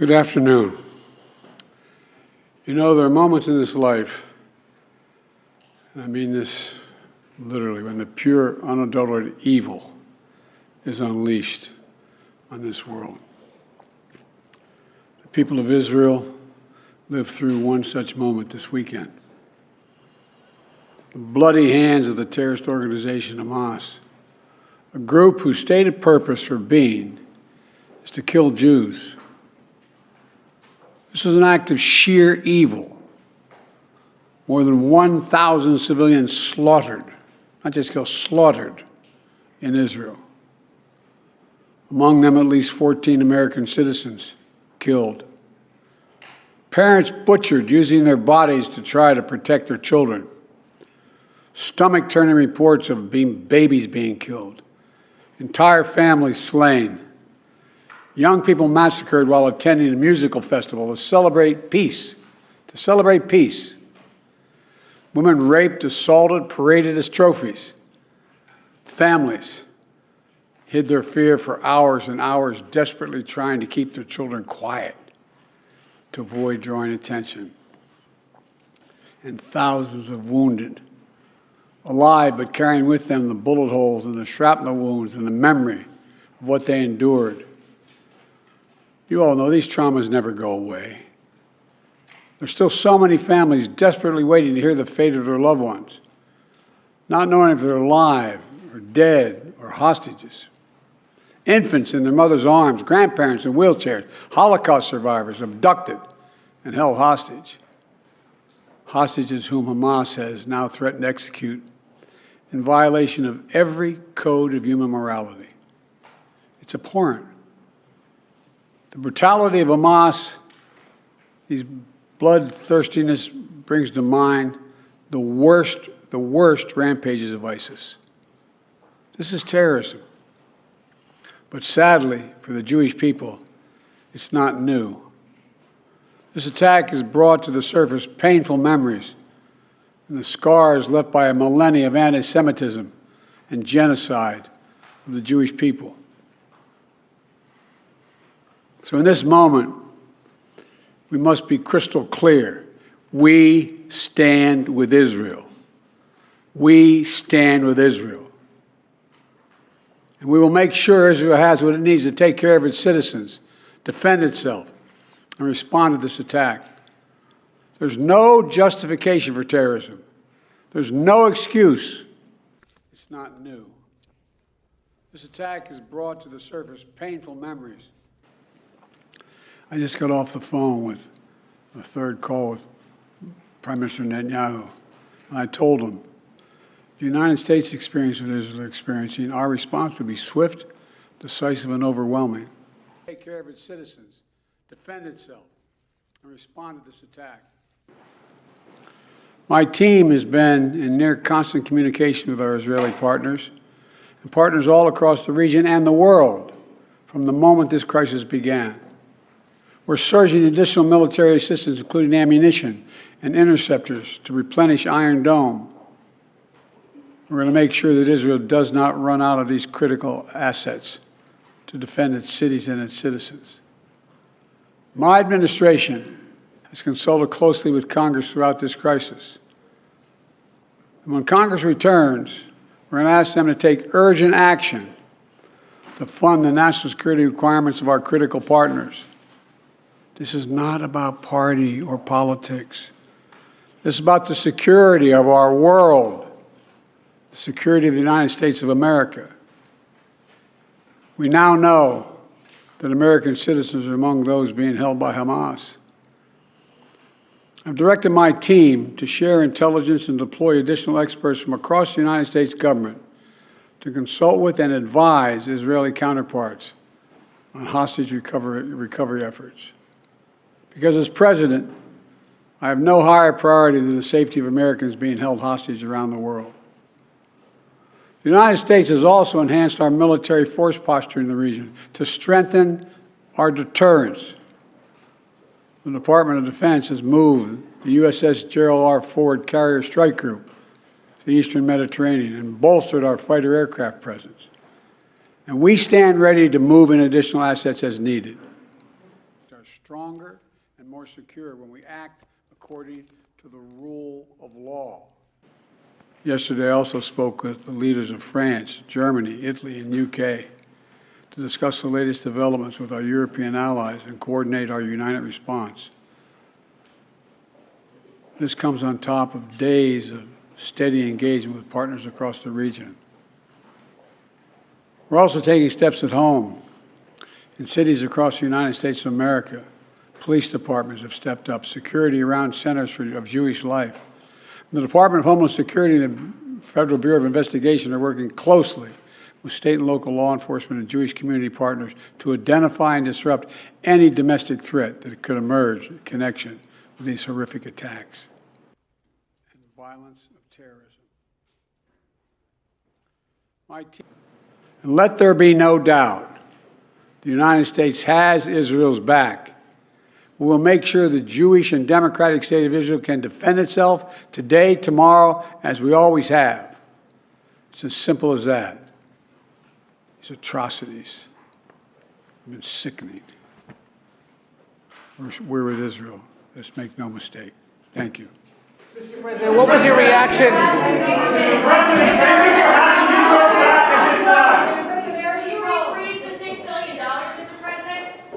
Good afternoon. You know, there are moments in this life, and I mean this literally, when the pure, unadulterated evil is unleashed on this world. The people of Israel lived through one such moment this weekend. The bloody hands of the terrorist organization Hamas, a group whose stated purpose for being is to kill Jews. This was an act of sheer evil. More than 1,000 civilians slaughtered, not just killed, slaughtered in Israel. Among them, at least 14 American citizens killed. Parents butchered, using their bodies to try to protect their children. Stomach-turning reports of babies being killed. Entire families slain. Young people massacred while attending a musical festival to celebrate peace. Women raped, assaulted, paraded as trophies. Families hid their fear for hours and hours, desperately trying to keep their children quiet to avoid drawing attention. And thousands of wounded, alive but carrying with them the bullet holes and the shrapnel wounds and the memory of what they endured. You all know these traumas never go away. There's still so many families desperately waiting to hear the fate of their loved ones, not knowing if they're alive or dead or hostages. Infants in their mother's arms, grandparents in wheelchairs, Holocaust survivors abducted and held hostage. Hostages whom Hamas has now threatened to execute in violation of every code of human morality. It's abhorrent. The brutality of Hamas, these bloodthirstiness brings to mind the worst rampages of ISIS. This is terrorism. But sadly, for the Jewish people, it's not new. This attack has brought to the surface painful memories and the scars left by a millennia of anti-Semitism and genocide of the Jewish people. So in this moment, we must be crystal clear. We stand with Israel. We stand with Israel. And we will make sure Israel has what it needs to take care of its citizens, defend itself, and respond to this attack. There's no justification for terrorism. There's no excuse. It's not new. This attack has brought to the surface painful memories. I just got off the phone with a third call with Prime Minister Netanyahu, and I told him, the United States experience what Israel is experiencing, our response will be swift, decisive, and overwhelming. Take care of its citizens, defend itself, and respond to this attack. My team has been in near constant communication with our Israeli partners and partners all across the region and the world from the moment this crisis began. We're surging additional military assistance, including ammunition and interceptors, to replenish Iron Dome. We're going to make sure that Israel does not run out of these critical assets to defend its cities and its citizens. My administration has consulted closely with Congress throughout this crisis. And when Congress returns, we're going to ask them to take urgent action to fund the national security requirements of our critical partners. This is not about party or politics. This is about the security of our world, the security of the United States of America. We now know that American citizens are among those being held by Hamas. I've directed my team to share intelligence and deploy additional experts from across the United States government to consult with and advise Israeli counterparts on hostage recovery efforts. Because as president, I have no higher priority than the safety of Americans being held hostage around the world. The United States has also enhanced our military force posture in the region to strengthen our deterrence. The Department of Defense has moved the USS Gerald R. Ford Carrier Strike Group to the Eastern Mediterranean and bolstered our fighter aircraft presence. And we stand ready to move in additional assets as needed. Our stronger and more secure when we act according to the rule of law. Yesterday, I also spoke with the leaders of France, Germany, Italy, and UK to discuss the latest developments with our European allies and coordinate our united response. This comes on top of days of steady engagement with partners across the region. We're also taking steps at home. In cities across the United States of America, police departments have stepped up security around centers of Jewish life. The Department of Homeland Security and the Federal Bureau of Investigation are working closely with state and local law enforcement and Jewish community partners to identify and disrupt any domestic threat that could emerge in connection with these horrific attacks and the violence of terrorism. And let there be no doubt, the United States has Israel's back. We will make sure the Jewish and democratic state of Israel can defend itself today, tomorrow, as we always have. It's as simple as that. These atrocities have been sickening. We're with Israel. Let's make no mistake. Thank you. Mr. President, what was your reaction?